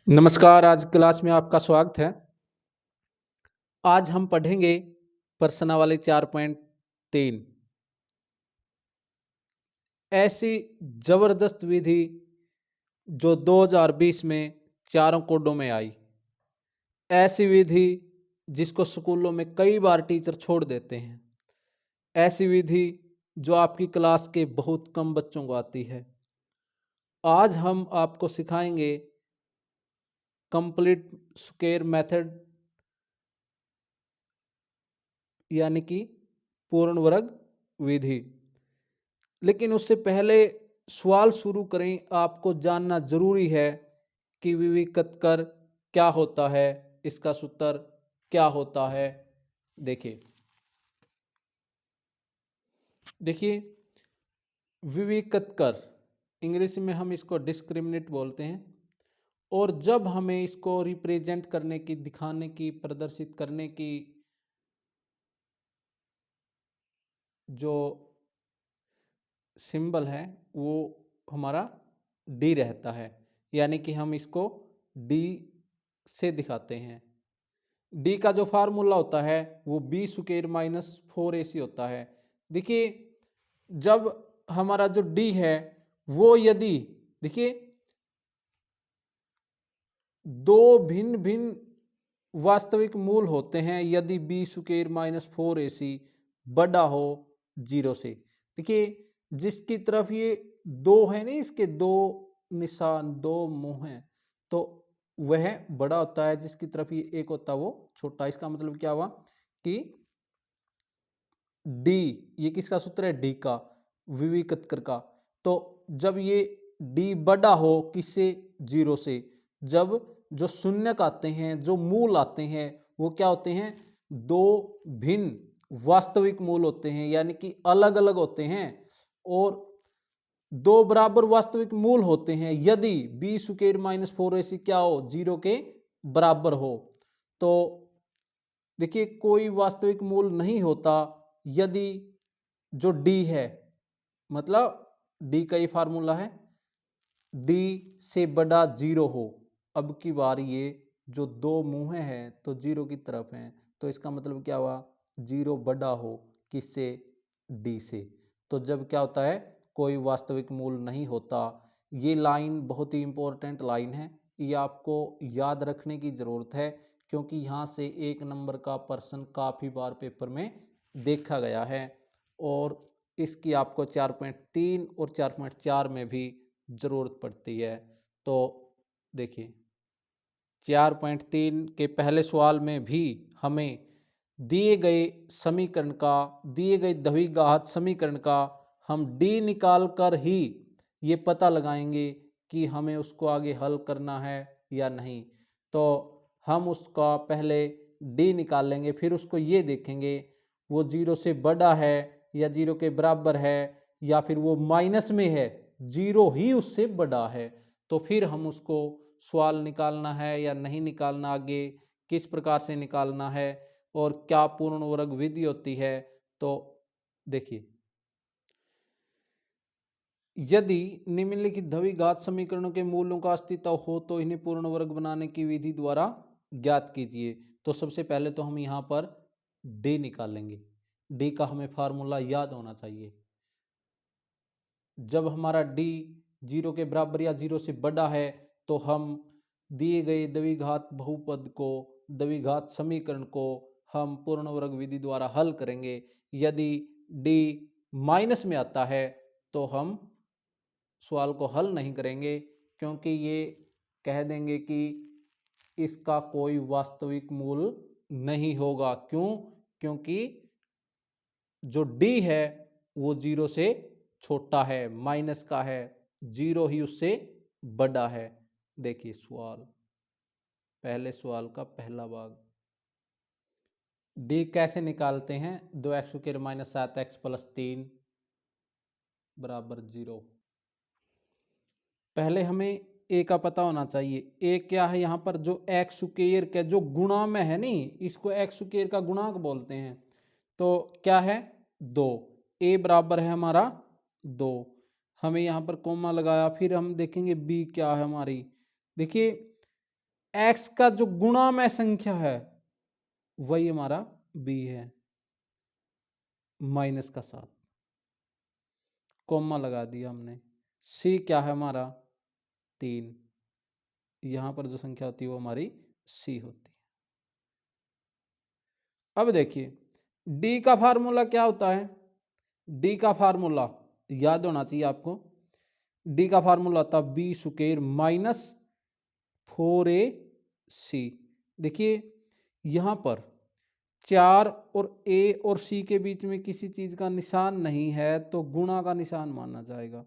नमस्कार, आज क्लास में आपका स्वागत है। आज हम पढ़ेंगे प्रश्नावली 4.3 ऐसी जबरदस्त विधि जो 2020 में चारों कोडों में आई। ऐसी विधि जिसको स्कूलों में कई बार टीचर छोड़ देते हैं। ऐसी विधि जो आपकी क्लास के बहुत कम बच्चों को आती है। आज हम आपको सिखाएंगे कंप्लीट स्क्वायर मेथड यानी कि पूर्ण वर्ग विधि। लेकिन उससे पहले सवाल शुरू करें, आपको जानना जरूरी है कि विविकत कर क्या होता है, इसका सूत्र क्या होता है। देखिए देखिए विविकत कर इंग्लिश में हम इसको डिस्क्रिमिनेट बोलते हैं। और जब हमें इसको रिप्रेजेंट करने की, दिखाने की, प्रदर्शित करने की जो सिंबल है वो हमारा डी रहता है, यानी कि हम इसको डी से दिखाते हैं। डी का जो फार्मूला होता है वो बी स्क्वायर माइनस 4ac होता है। देखिए जब हमारा जो डी है वो यदि देखिए दो भिन्न भिन्न वास्तविक मूल होते हैं, यदि बी स्क्वायर माइनस 4ac बड़ा हो जीरो से। देखिए जिसकी तरफ ये दो है नहीं, इसके दो निशान, दो मुंह हैं, तो वह बड़ा होता है, जिसकी तरफ ये एक होता है वो छोटा। इसका मतलब क्या हुआ कि डी, ये किसका सूत्र है? डी का, विविकत कर का। तो जब ये डी बड़ा हो किससे? जीरो से। जब जो शून्यक आते हैं, जो मूल आते हैं, वो क्या होते हैं? दो भिन्न वास्तविक मूल होते हैं, यानी कि अलग अलग होते हैं। और दो बराबर वास्तविक मूल होते हैं यदि बी स्क्वायर माइनस 4ac क्या हो? जीरो के बराबर हो। तो देखिए कोई वास्तविक मूल नहीं होता यदि जो डी है, मतलब डी का ये फार्मूला है, डी से बड़ा जीरो हो। अब की बार ये जो दो मुंह हैं तो जीरो की तरफ हैं, तो इसका मतलब क्या हुआ? जीरो बड़ा हो किससे? डी से। तो जब क्या होता है? कोई वास्तविक मूल नहीं होता। ये लाइन बहुत ही इंपॉर्टेंट लाइन है, ये आपको याद रखने की ज़रूरत है, क्योंकि यहाँ से एक नंबर का प्रश्न काफ़ी बार पेपर में देखा गया है। और इसकी आपको 4.3 और 4.4 में भी ज़रूरत पड़ती है। तो देखिए 4.3 के पहले सवाल में भी हमें दिए गए समीकरण का, दिए गए द्विघात समीकरण का हम डी निकाल कर ही ये पता लगाएंगे कि हमें उसको आगे हल करना है या नहीं। तो हम उसका पहले डी निकाल लेंगे, फिर उसको ये देखेंगे वो जीरो से बड़ा है या जीरो के बराबर है, या फिर वो माइनस में है, जीरो ही उससे बड़ा है। तो फिर हम उसको सवाल निकालना है या नहीं निकालना, आगे किस प्रकार से निकालना है और क्या पूर्ण वर्ग विधि होती है। तो देखिए यदि निम्नलिखित द्विघात समीकरणों के मूलों का अस्तित्व हो तो इन्हें पूर्ण वर्ग बनाने की विधि द्वारा ज्ञात कीजिए। तो सबसे पहले तो हम यहाँ पर डी निकालेंगे। डी का हमें फार्मूला याद होना चाहिए। जब हमारा डी जीरो के बराबर या जीरो से बड़ा है तो हम दिए गए द्विघात बहुपद को, द्विघात समीकरण को हम पूर्ण वर्ग विधि द्वारा हल करेंगे। यदि डी माइनस में आता है तो हम सवाल को हल नहीं करेंगे, क्योंकि ये कह देंगे कि इसका कोई वास्तविक मूल नहीं होगा। क्यों? क्योंकि जो डी है वो जीरो से छोटा है, माइनस का है, जीरो ही उससे बड़ा है। देखिए सवाल, पहले सवाल का पहला भाग, डी कैसे निकालते हैं? 2x² माइनस 7x प्लस 3 बराबर 0। पहले हमें ए का पता होना चाहिए। ए क्या है? यहाँ पर जो एक्स स्क्वायर के जो गुणा में है नहीं, इसको एक्स स्क्वायर का गुणांक बोलते हैं। तो क्या है? 2। ए बराबर है हमारा 2। हमें यहाँ पर कोमा लगाया, फिर हम देखेंगे बी क्या है हमारी। देखिए x का जो गुणामय संख्या है वही हमारा b है, माइनस का 7, कॉमा लगा दिया हमने। c क्या है हमारा 3, यहां पर जो संख्या होती है वो हमारी c होती है। अब देखिए d का फार्मूला क्या होता है, d का फार्मूला याद होना चाहिए आपको। d का फार्मूला होता है b स्क्वायर माइनस 4ac। देखिए यहां पर 4 और a और c के बीच में किसी चीज का निशान नहीं है तो गुणा का निशान माना जाएगा।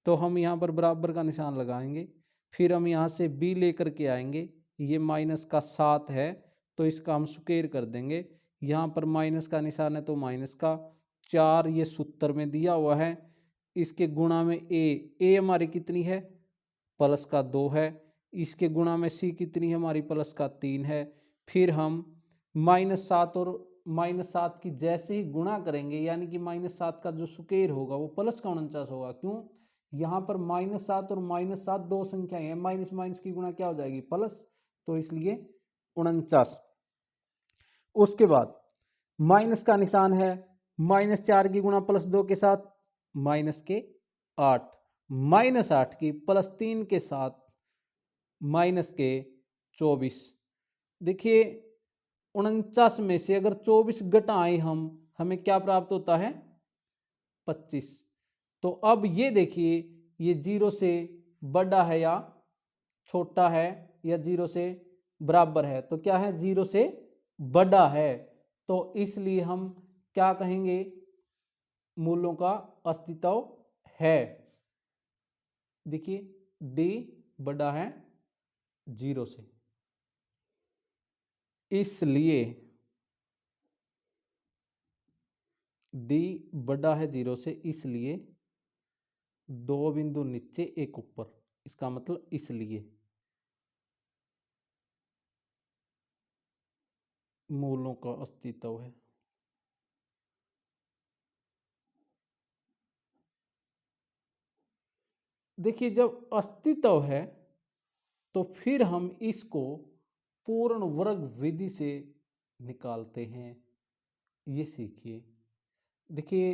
तो हम यहाँ पर बराबर का निशान लगाएंगे, फिर हम यहाँ से b लेकर के आएंगे, ये माइनस का 7 है तो इसका हम स्क्वायर कर देंगे। यहाँ पर माइनस का निशान है तो माइनस का 4, ये सूत्र में दिया हुआ है। इसके गुणा में a हमारी कितनी है प्लस का 2 है, इसके गुणा में c कितनी है हमारी प्लस का 3 है। फिर हम -7 और -7 की जैसे ही गुणा करेंगे, यानी कि -7 का जो स्क्वायर होगा वो प्लस का 49 होगा। क्यों, यहाँ पर -7 और -7 दो संख्याएं हैं, माइनस माइनस की गुणा क्या हो जाएगी प्लस, तो इसलिए 49। उसके बाद माइनस का निशान है, -4 की गुणा +2 के साथ माइनस के 8, -8 की +3 के साथ माइनस के 24। देखिए 49 में से अगर 24 घटाएं हम, हमें क्या प्राप्त होता है 25। तो अब ये देखिए ये 0 से बड़ा है या छोटा है या 0 से बराबर है, तो क्या है 0 से बड़ा है, तो इसलिए हम क्या कहेंगे मूलों का अस्तित्व है। देखिए d बड़ा है 0 से, इसलिए d बड़ा है 0 से, इसलिए 2 बिंदु नीचे एक ऊपर, इसका मतलब इसलिए मूलों का अस्तित्व है। देखिए जब अस्तित्व है तो फिर हम इसको पूर्ण वर्ग विधि से निकालते हैं, ये सीखिए। देखिए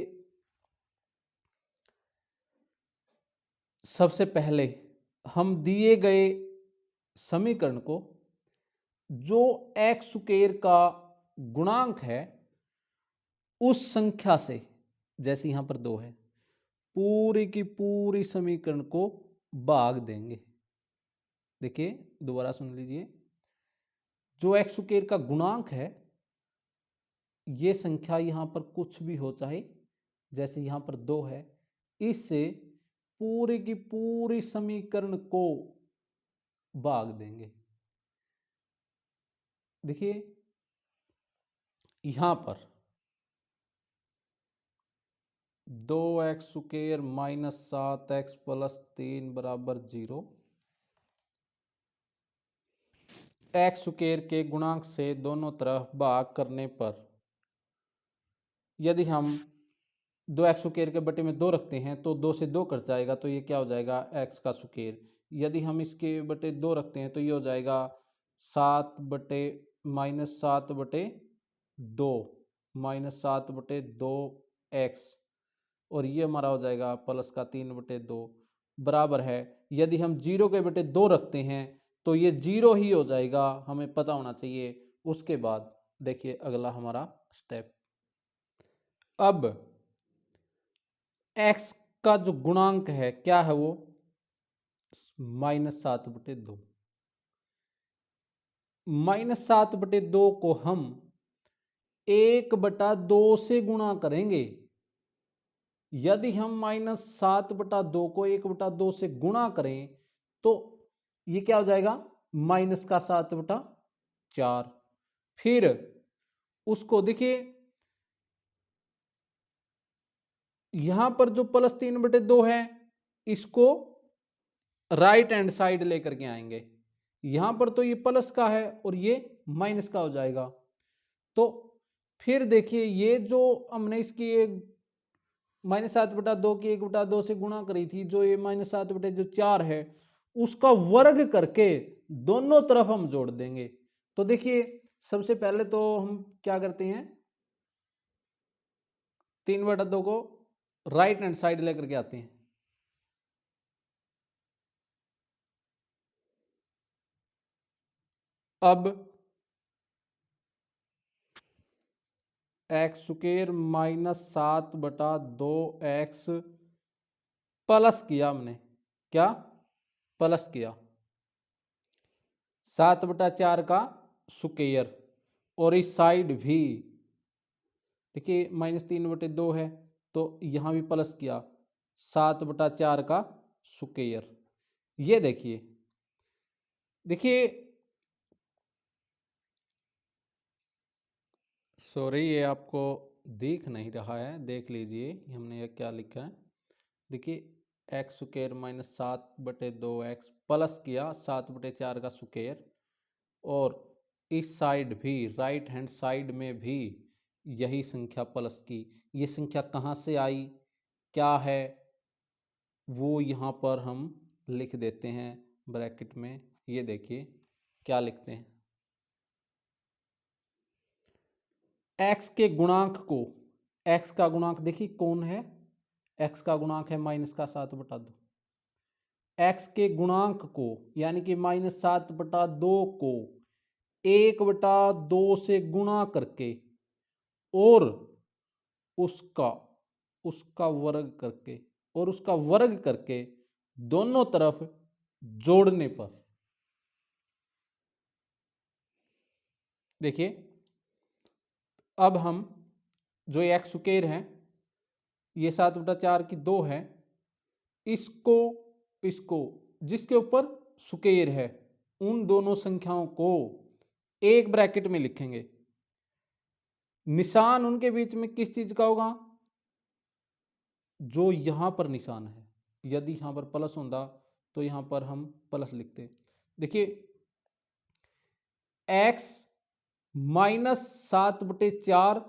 सबसे पहले हम दिए गए समीकरण को जो x स्क्वायर का गुणांक है उस संख्या से, जैसे यहां पर 2 है, पूरी की पूरी समीकरण को भाग देंगे। देखिए दोबारा सुन लीजिए, जो x स्क्वायर का गुणांक है ये संख्या यहां पर कुछ भी हो, चाहे जैसे यहां पर 2 है, इससे पूरी की पूरी समीकरण को भाग देंगे। देखिए यहां पर 2x square minus 7x plus 3 बराबर 0, x स्क्वायर के गुणांक से दोनों तरफ भाग करने पर यदि हम 2x स्क्वायर के बटे में 2 रखते हैं तो 2 से 2 कट जाएगा, तो ये क्या हो जाएगा x का स्क्वायर। यदि हम इसके बटे 2 रखते हैं तो ये हो जाएगा 7 बटे -7 बटे 2 -7 बटे 2x, और ये हमारा हो जाएगा प्लस का 3 बटे 2 बराबर है। यदि हम 0 के बटे 2 रखते हैं तो ये 0 ही हो जाएगा, हमें पता होना चाहिए। उसके बाद देखिए अगला हमारा स्टेप, अब x का जो गुणांक है क्या है वो -7 बटे 2, -7 बटे 2 को हम 1/2 से गुणा करेंगे। यदि हम -7 बटा 2 को 1/2 से गुणा करें तो ये क्या हो जाएगा -7 बटा 4। फिर उसको देखिए यहां पर जो +3 बटे 2 है इसको राइट हैंड साइड लेकर के आएंगे। यहां पर तो ये प्लस का है और ये माइनस का हो जाएगा। तो फिर देखिए ये जो हमने इसकी -7 बटा 2 की 1/2 से गुणा करी थी, जो ये -7 बटे जो 4 है उसका वर्ग करके दोनों तरफ हम जोड़ देंगे। तो देखिए सबसे पहले तो हम क्या करते हैं, 3/2 को राइट हैंड साइड लेकर के आते हैं। अब x square minus 7/2 x plus किया हमने, क्या प्लस किया 7/4 का स्क्वायर, और इस साइड भी देखिए -3/2 है तो यहां भी प्लस किया 7/4 का स्क्वायर। ये देखिए देखिए सॉरी ये आपको दिख नहीं रहा है, देख लीजिए हमने ये क्या लिखा है। देखिए x square minus 7/2 x plus किया 7/4 का स्क्वायर, और इस साइड भी राइट हैंड साइड में भी यही संख्या प्लस की। ये संख्या कहाँ से आई, क्या है, वो यहाँ पर हम लिख देते हैं ब्रैकेट में। ये देखिए क्या लिखते हैं, एक्स के गुणांक को, एक्स का गुणांक देखिए कौन है, एक्स का गुणांक है -7/2। एक्स के गुणांक को यानी कि -7/2 को 1/2 से गुणा करके और उसका उसका वर्ग करके और उसका वर्ग करके दोनों तरफ जोड़ने पर देखिए अब हम जो एक्स स्क्वायर है ये 7/4 की 2 है, इसको इसको जिसके ऊपर स्क्वायर है उन दोनों संख्याओं को एक ब्रैकेट में लिखेंगे। निशान उनके बीच में किस चीज का होगा, जो यहां पर निशान है। यदि यहां पर प्लस होता तो यहां पर हम प्लस लिखते। देखिए x -7/4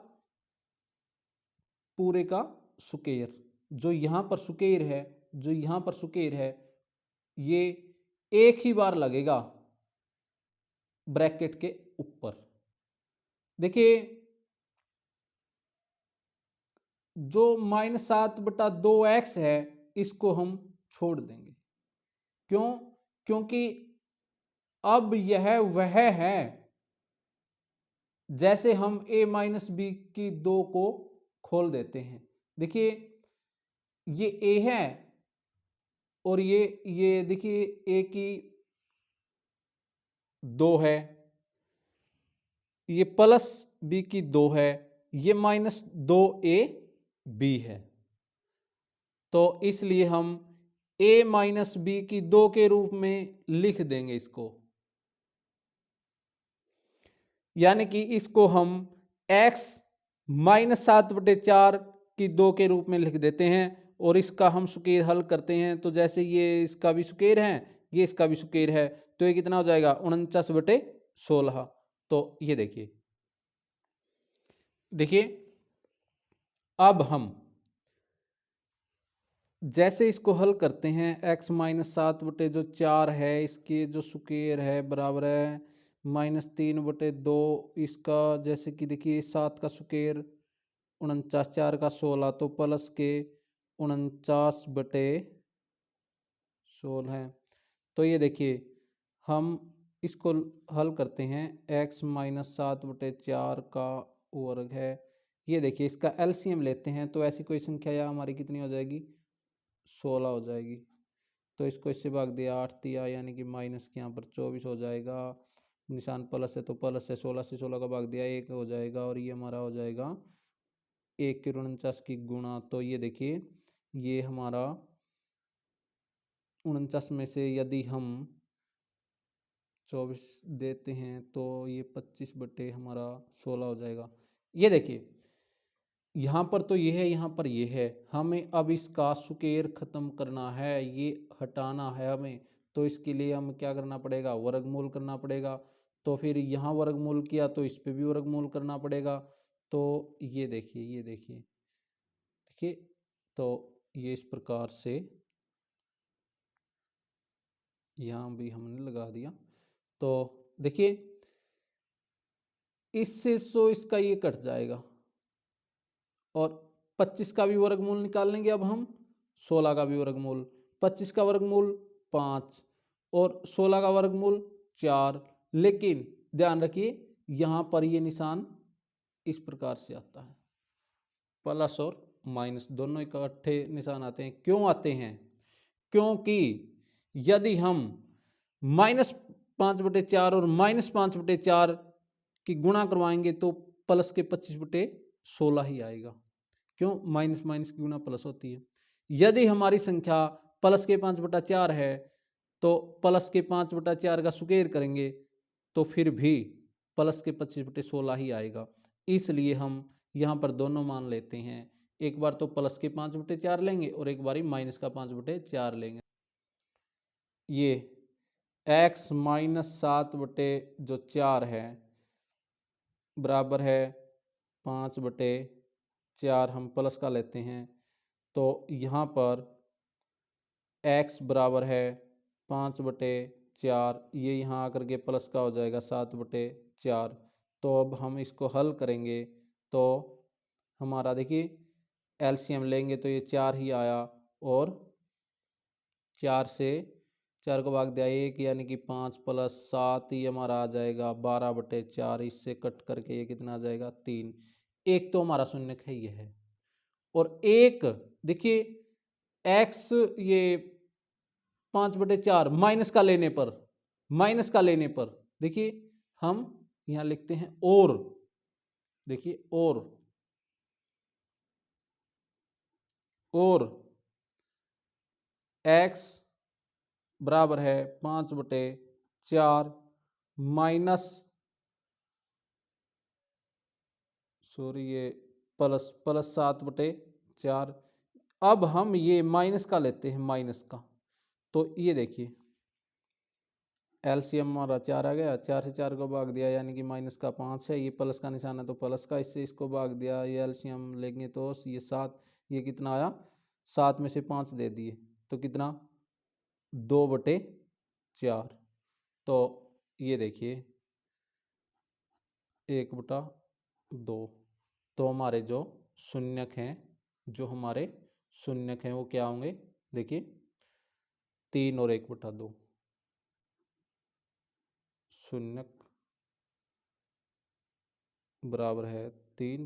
पूरे का स्क्वायर, जो यहां पर स्क्वायर है, जो यहां पर स्क्वायर है, ये एक ही बार लगेगा ब्रैकेट के ऊपर। देखिए जो -7/2 एक्स है इसको हम छोड़ देंगे, क्यों, क्योंकि अब यह वह है जैसे हम a-b की 2 को खोल देते हैं। देखिए ये a है और ये देखिए a की 2 है, ये प्लस b की 2 है, ये -2ab है। तो इसलिए हम a-b की 2 के रूप में लिख देंगे इसको, यानी कि इसको हम x -7/4 की 2 के रूप में लिख देते हैं, और इसका हम स्क्वायर हल करते हैं तो जैसे ये इसका भी स्क्वायर है ये इसका भी स्क्वायर है तो ये कितना हो जाएगा 49/16। तो ये देखिए देखिए अब हम जैसे इसको हल करते हैं x -7/4 है इसके जो स्क्वायर है बराबर है -3/2 इसका, जैसे कि देखिए 7 का स्क्वायर 49, 4 का 16 तो प्लस के 49/16 है। तो ये देखिए हम इसको हल करते हैं, x -7/4 का वर्ग है। ये देखिए इसका एलसीएम लेते हैं तो ऐसी कोई संख्या या हमारी कितनी हो जाएगी 16 हो जाएगी। तो इसको इससे भाग दिया 8 दिया यानी कि माइनस के यहाँ पर 24 हो जाएगा, निशान प्लस है तो प्लस है, 16 से 16 का भाग दिया 1 हो जाएगा, और ये हमारा हो जाएगा 1 की 49 की गुणा। तो ये देखिए ये हमारा 49 में से यदि हम 24 देते हैं तो ये 25 हमारा 16 हो जाएगा। ये देखिए यहाँ पर तो ये है, यहाँ पर ये है, हमें अब इसका स्क्वायर खत्म करना है, ये हटाना है हमें। तो इसके लिए हमें क्या करना पड़ेगा, वर्गमूल करना पड़ेगा। तो फिर यहाँ वर्गमूल किया तो इस पे भी वर्गमूल करना पड़ेगा। तो ये देखिए ये देखिए देखिए तो ये इस प्रकार से यहाँ भी हमने लगा दिया। तो देखिए इससे 100 इसका ये कट जाएगा और 25 का भी वर्गमूल निकाल लेंगे अब हम, 16 का भी वर्गमूल, 25 का वर्गमूल 5 और 16 का वर्गमूल 4। लेकिन ध्यान रखिए यहाँ पर ये निशान इस प्रकार से आता है, प्लस और माइनस दोनों इकट्ठे निशान आते हैं। क्यों आते हैं? क्योंकि यदि हम -5/4 और -5/4 की गुणा करवाएंगे तो प्लस के 25/16 ही आएगा। क्यों? माइनस माइनस की गुणा प्लस होती है। यदि हमारी संख्या प्लस के 5/4 है तो प्लस के 5/4 का स्क्वायर करेंगे तो फिर भी प्लस के 25/16 ही आएगा। इसलिए हम यहाँ पर दोनों मान लेते हैं, एक बार तो प्लस के 5/4 लेंगे और एक बारी माइनस का 5/4 लेंगे। ये x -7/4 है बराबर है 5/4, हम प्लस का लेते हैं तो यहाँ पर x बराबर है 5/4, ये यहाँ आकर के प्लस का हो जाएगा 7/4। तो अब हम इसको हल करेंगे तो हमारा देखिए एलसीएम लेंगे तो ये 4 ही आया और 4 से 4 को भाग दिया 1 यानी कि 5 + 7 ये हमारा आ जाएगा 12/4। इससे कट करके ये कितना आ जाएगा 3। एक तो हमारा शून्य है ये है और एक देखिए x ये 5/4 माइनस का लेने पर देखिए हम यहाँ लिखते हैं और, देखिए और x बराबर है 5/4 माइनस ये प्लस 7/4। अब हम ये माइनस का लेते हैं, माइनस का, तो ये देखिए एलसीएम हमारा 4 आ गया, 4 से 4 को भाग दिया यानी कि माइनस का 5 है, ये प्लस का निशान है तो प्लस का, इससे इसको भाग दिया, ये एलसीएम लेंगे तो ये 7, ये कितना आया 7 में से 5 दे दिए तो कितना 2/4। तो ये देखिए 1/2। तो हमारे जो शून्यक हैं वो क्या होंगे देखिए 3 और 1/2 शून्यक बराबर है 3,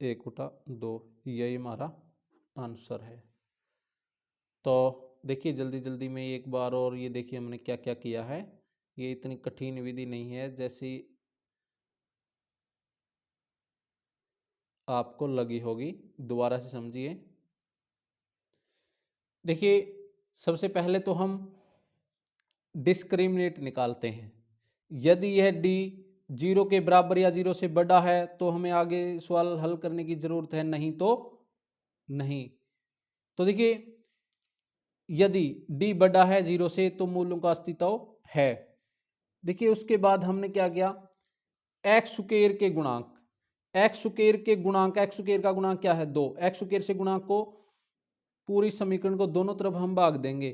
1/2। यही हमारा आंसर है। तो देखिए जल्दी जल्दी में एक बार और ये देखिए हमने क्या क्या किया है। ये इतनी कठिन विधि नहीं है जैसी आपको लगी होगी, दोबारा से समझिए। देखिए सबसे पहले तो हम डिस्क्रिमिनेट निकालते हैं। यदि यह डी 0 के बराबर या 0 से बड़ा है तो हमें आगे सवाल हल करने की जरूरत है, नहीं तो नहीं। तो देखिए यदि डी बड़ा है 0 से तो मूलों का अस्तित्व है। देखिए उसके बाद हमने क्या किया, एक्स स्क्वायर के गुणांक, एक्स स्क्वायर का गुणांक क्या है 2। एक्स स्क्वायर से गुणांक को पूरी समीकरण को दोनों तरफ हम भाग देंगे।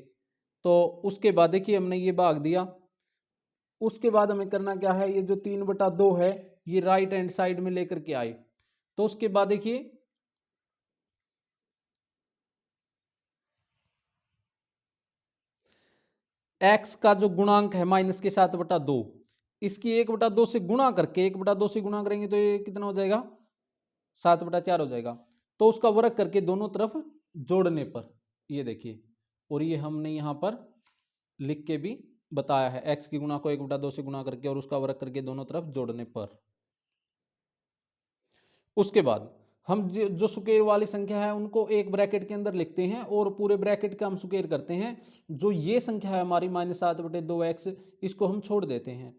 तो उसके बाद देखिए हमने ये भाग दिया, उसके बाद हमें करना क्या है, ये जो 3/2 है ये राइट हैंड साइड में लेकर के आए। तो उसके बाद देखिए x का जो गुणांक है माइनस के 7/2, इसकी 1/2 से गुणा करके 1/2 से गुणा करेंगे तो ये कितना हो जाएगा 7/4 हो जाएगा। तो उसका वर्ग करके दोनों तरफ जोड़ने पर ये देखिए, और ये हमने यहाँ पर लिख के भी बताया है, x की गुणा को 1/2 से गुणा करके और उसका वर्ग करके दोनों तरफ जोड़ने पर। उसके बाद हम जो स्क्वायर वाली संख्या है उनको एक ब्रैकेट के अंदर लिखते हैं और पूरे ब्रैकेट का हम स्क्वायर करते हैं। जो ये संख्या है हमारी -7/2x, इसको हम छोड़ देते हैं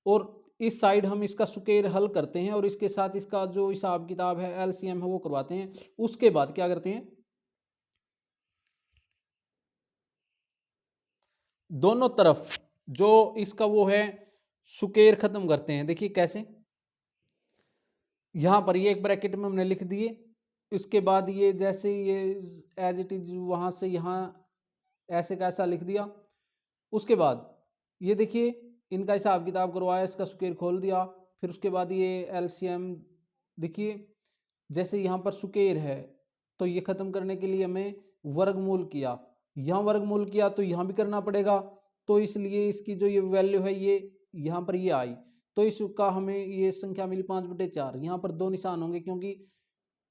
और इस साइड हम इसका स्क्वायर हल करते हैं और इसके साथ इसका जो हिसाब किताब है एलसीएम है वो करवाते हैं। उसके बाद क्या करते हैं, दोनों तरफ जो इसका वो है स्क्वायर खत्म करते हैं। देखिए कैसे, यहां पर ये एक ब्रैकेट में हमने लिख दिए, इसके बाद ये जैसे ये एज इट इज वहां से यहां ऐसे का ऐसा लिख दिया। उसके बाद ये देखिए इनका हिसाब किताब करवाया, इसका स्क्वायर खोल दिया, फिर उसके बाद ये एलसीएम देखिए, जैसे यहाँ पर स्क्वायर है तो ये खत्म करने के लिए हमें वर्गमूल किया, यहाँ वर्गमूल किया तो यहाँ भी करना पड़ेगा, तो इसलिए इसकी जो ये वैल्यू है ये यहाँ पर ये आई, तो इसका हमें ये संख्या मिली 5/4। यहाँ पर दो निशान होंगे क्योंकि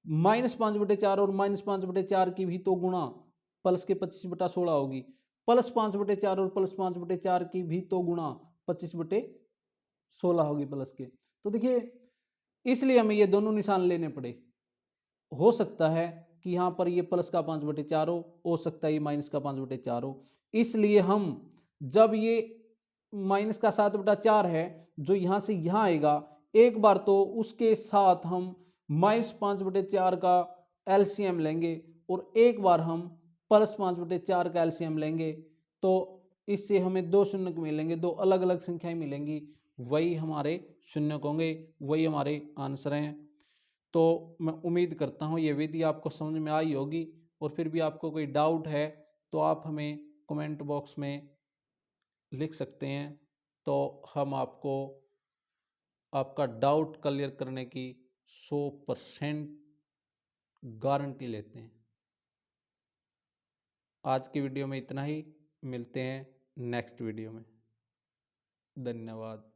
-5/4 और -5/4 की भी तो गुणा प्लस के 25/16 होगी, +5/4 और +5/4 की भी तो गुणा 25/16 होगी प्लस के। तो देखिए इसलिए हमें ये दोनों निशान लेने पड़े। हो सकता है कि यहाँ पर ये प्लस का 5/4 हो सकता है ये माइनस का 5/4 हो, इसलिए हम जब ये माइनस का 7/4 है जो यहाँ से यहाँ आएगा, एक बार तो उसके साथ हम -5/4 का एलसीएम लेंगे और एक बार हम +5/4 का एलसीएम लेंगे, तो इससे हमें दो शून्य मिलेंगे, दो अलग अलग संख्याएं मिलेंगी, वही हमारे शून्य होंगे, वही हमारे आंसर हैं। तो मैं उम्मीद करता हूँ ये विधि आपको समझ में आई होगी, और फिर भी आपको कोई डाउट है तो आप हमें कमेंट बॉक्स में लिख सकते हैं, तो हम आपको आपका डाउट क्लियर करने की 100% गारंटी लेते हैं। आज की वीडियो में इतना ही, मिलते हैं नेक्स्ट वीडियो में। धन्यवाद।